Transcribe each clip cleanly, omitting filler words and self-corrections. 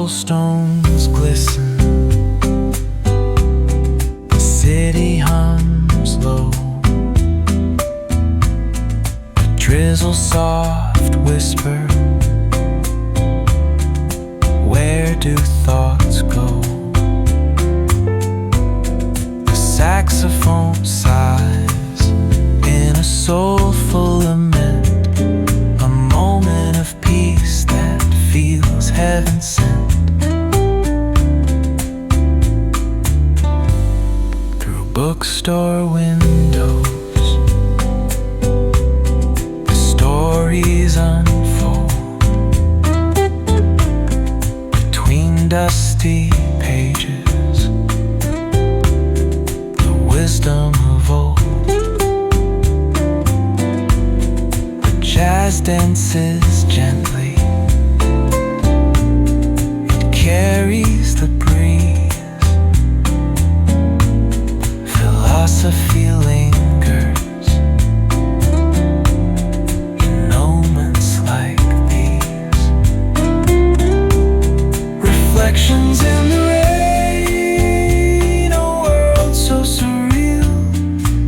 cobblestones glisten, the city hums low, the drizzle soft whisper, where do thoughts go? The saxophone sighs in a soulful lament, a moment of peace that feels heaven sent. Through bookstore windows, the stories unfold. Between dusty pages, the wisdom of old. The jazz dances gently, carries the breeze. Philosophy lingers in moments like these. Reflections in the rain, a world so surreal.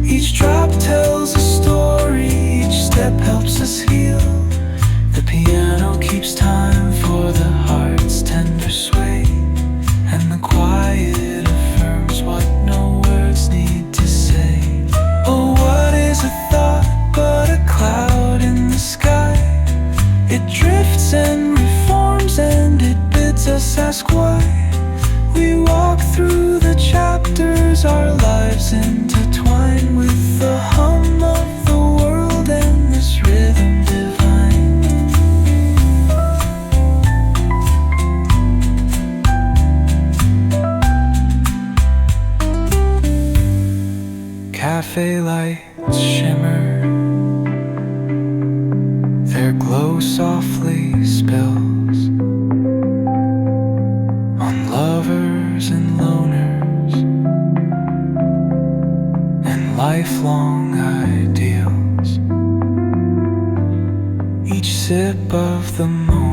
Each drop tells a story, each step helps us heal. The piano keeps time for the heart's tender sway, and the quiet affirms what no words need to say. Oh, what is a thought but a cloud in the sky? It drifts and reforms and it bids us ask why. We walk through the chapters, our lives intertwine with the hum of the world and this rhythm divine. Cafe lights shimmer, their glow softly spills on lovers and loners and lifelong ideals. Each sip of the moment